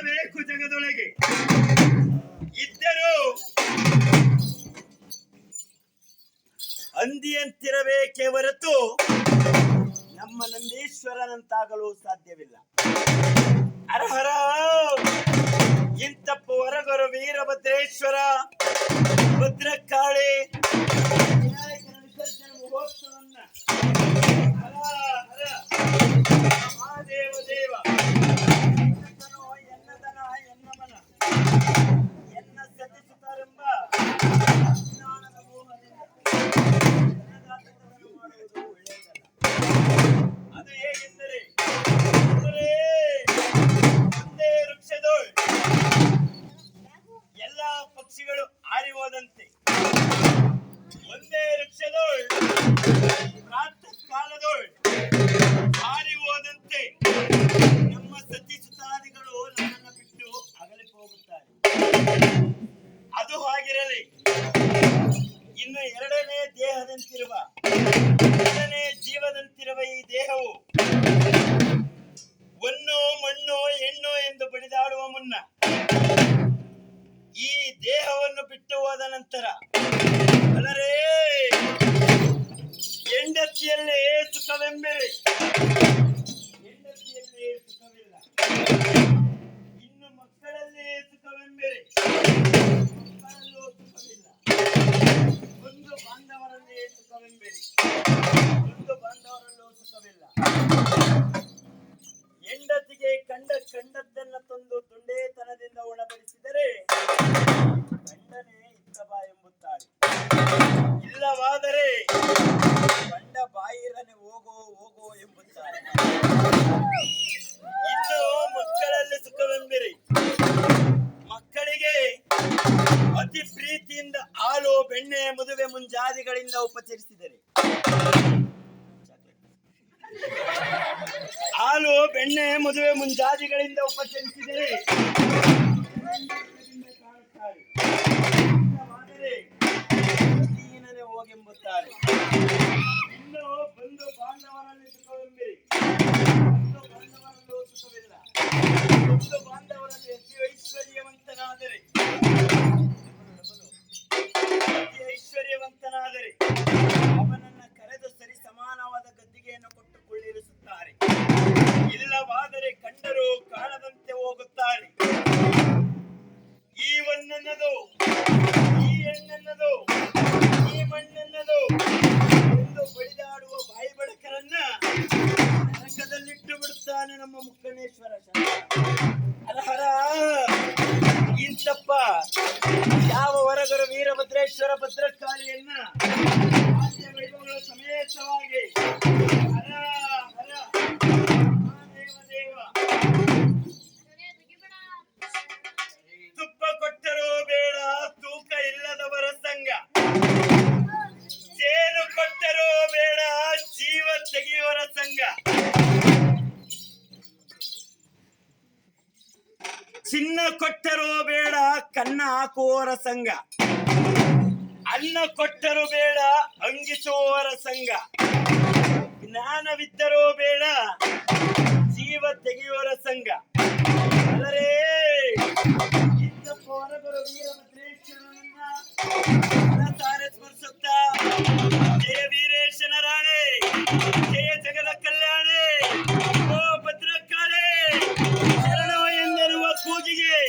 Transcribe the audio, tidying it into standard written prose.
ಇರಬೇಕು ಜಗದೊಳಗೆ. ಇದ್ದರೂ ಹಂದಿಯಂತಿರಬೇಕೇ ಹೊರತು ನಮ್ಮ ನಂದೀಶ್ವರನಂತಾಗಲು ಸಾಧ್ಯವಿಲ್ಲ. ಹರಹರ ಇಂತಪ್ಪ ಹೊರಗರು ವೀರಭದ್ರೇಶ್ವರ ಭದ್ರಕಾಳಿ ವಿನಾಯಕನ ವಿಸರ್ಜನೆ ಮಹೋತ್ಸವನ್ನ ಹರ ಹರ ಮಹಾದೇವ ದೇವ ಎನ್ನದನ ಎನ್ನಮನ ಎನ್ನ ಸತಿಸುತ್ತಾರೆಂಬ ಜ್ಞಾನದ ಮೋಹದಿಂದ ಮಾಡುವುದು ಒಳ್ಳೆಯದಲ್ಲ. ಅದು ಹೇಗೆಂದರೆ ಒಂದೇ ವೃಕ್ಷದೋಳ್ ಎಲ್ಲ ಪಕ್ಷಿಗಳು ಹಾರಿ ಹೋದಂತೆ, ಒಂದೇ ವೃಕ್ಷದೋಳ್ ಪ್ರಾತಃ ಕಾಲದೋಳ್ ಹಾರಿ ಹೋದಂತೆ ನಮ್ಮ ಸತಿಸುತಾದಿಗಳು ನಮ್ಮನ್ನು ಬಿಟ್ಟು ಅಗಲಿ ಹೋಗುತ್ತಾರೆ. ಅದು ಹಾಗಿರಲಿ. ಇನ್ನು ಎರಡನೇ ದೇಹದಂತಿರುವ, ಎರಡನೇ ಜೀವದಂತಿರುವ ಈ ದೇಹವು ಹೊನ್ನು ಮಣ್ಣು ಹೆಣ್ಣು ಎಂದು ಬಡಿದಾಡುವ ಮುನ್ನ ಈ ದೇಹವನ್ನು ಬಿಟ್ಟು ಹೋದ ನಂತರ ಅಲ್ಲರೇ ಹೆಂಡತಿಯಲ್ಲೇ ಸುಖವೆಂಬೆರೆ, ಹೆಂಡತಿಯಲ್ಲೇ ಸುಖವಿಲ್ಲ. ಇನ್ನು ಮಕ್ಕಳಲ್ಲೇ ಸುಖವೆಂಬೆರೆ, ಮಕ್ಕಳಲ್ಲೂ ಸುಖವಿಲ್ಲ. ಒಂದು ಬಾಂಧವರಲ್ಲೇ ಸುಖವೆಂಬೆರೆ, ಒಂದು ಬಾಂಧವರಲ್ಲೂ ಸುಖವಿಲ್ಲ. ಹೆಂಡತಿಗೆ ಕಂಡದ್ದನ್ನ ತಂದು ತುಂಡೇತನದಿಂದ ಉಣಬಡಿಸಿದರೆ ಗಂಡನೇ ಇತ್ತ ಬಾ ಎಂಬುತ್ತಾಳೆ. ಇಲ್ಲವಾದರೆ ಗಂಡ ಬಾಯಿರನೆ ಹೋಗೋ ಹೋಗೋ ಎಂಬುತ್ತಾಳೆ. ಇನ್ನು ಮಕ್ಕಳಲ್ಲಿ ಸುಖವೆಂಬಿರಿ. ಮಕ್ಕಳಿಗೆ ಅತಿ ಪ್ರೀತಿಯಿಂದ ಹಾಲು ಬೆಣ್ಣೆ ಮದುವೆ ಮುಂಜಾದಿಗಳಿಂದ ಉಪಚರಿಸಿದರೆ, ಹಾಲು ಬೆಣ್ಣೆ ಮದುವೆ ಮುಂಜಾದಿಗಳಿಂದ ಉಪಚರಿಸಿದರೆ ನೀನೇ ಹೋಗೆಂಬುತ್ತಾರೆ. ಇನ್ನು ಬಂದು ಬಾಂಧವರಲ್ಲಿ ಸುಖವೆಂಬಿರಿ, ಒಂದು ಬಾಂಧವರಲ್ಲೂ ಸುಖವಿಲ್ಲ. ಒಂದು ಬಾಂಧವರಲ್ಲಿ ಅತಿ ಐಶ್ವರ್ಯವಂತನಾದರೆ, ಅತಿ ಐಶ್ವರ್ಯವಂತನಾದರೆ ಅವನನ್ನ ಕರೆದು ಸರಿ ಸಮಾನವಾದ ಗದ್ದಿಗೆಯನ್ನು ಕೊಟ್ಟು ಕೊಳ್ಳಿರಿಸುತ್ತಾರೆ. ಇಲ್ಲವಾದರೆ ಕಂಡರೂ ಕಾಣದಂತೆ ಹೋಗುತ್ತಾರೆ. ಈ ಹೊನ್ನನ್ನದು, ಈ ಹೆಣ್ಣನ್ನದು, ಈ ಮಣ್ಣನ್ನದು ಎಂದು ಬಡಿದಾಡುವ ಬಾಯಿ ಬಡಕರನ್ನ ನರಕದಲ್ಲಿಟ್ಟು ಬಿಡುತ್ತಾನೆ ನಮ್ಮ ಮುಕ್ಕಣೇಶ್ವರ. ಹರಹರ ಇಂತಪ್ಪ ಯಾವ ಹೊರಗರು ವೀರಭದ್ರೇಶ್ವರ ಭದ್ರಕಾಳಿಯನ್ನ ಆದ್ಯ ವೈಭವಗಳ ಸಮೇತವಾಗಿ ಹರ ಹರ ಮಹಾದೇವ ದೇವ ತುಪ್ಪ ಕೊಟ್ಟರೂ ಬೇಡ ತೂಕ ಇಲ್ಲದವರ ಸಂಘ, ಜೇನು ಕೊಟ್ಟರೂ ಬೇಡ ಜೀವ ತೆಗೆಯುವರ ಸಂಘ, ಚಿನ್ನ ಕೊಟ್ಟರೂ ಬೇಡ ಕನ್ನ ಹಾಕುವವರ ಸಂಘ, ಅನ್ನ ಕೊಟ್ಟರೂ ಬೇಡ ಅಂಗಿಸುವವರ ಸಂಘ, ಜ್ಞಾನವಿದ್ದರೂ ಬೇಡ ಜೀವ ತೆಗೆಯುವವರ ಸಂಘ. ಅಲ್ಲರೇ ಇಂತಪ್ಪ ಹೊರಗರು ವೀರಭದ್ರೇಶ್ವರನನ್ನ ಮನಸಾರೆ ಸ್ಮರಿಸುತ್ತಾ ಜಯ ವೀರೇಶನ ರಾಣೆ, ಜಯ ಜಗದ ಕಲ್ಯಾಣೆ, ಓ ಭದ್ರಕಾಳೆ ಶರಣೋ ಎಂದಿರುವ ಕೂಗಿಗೆ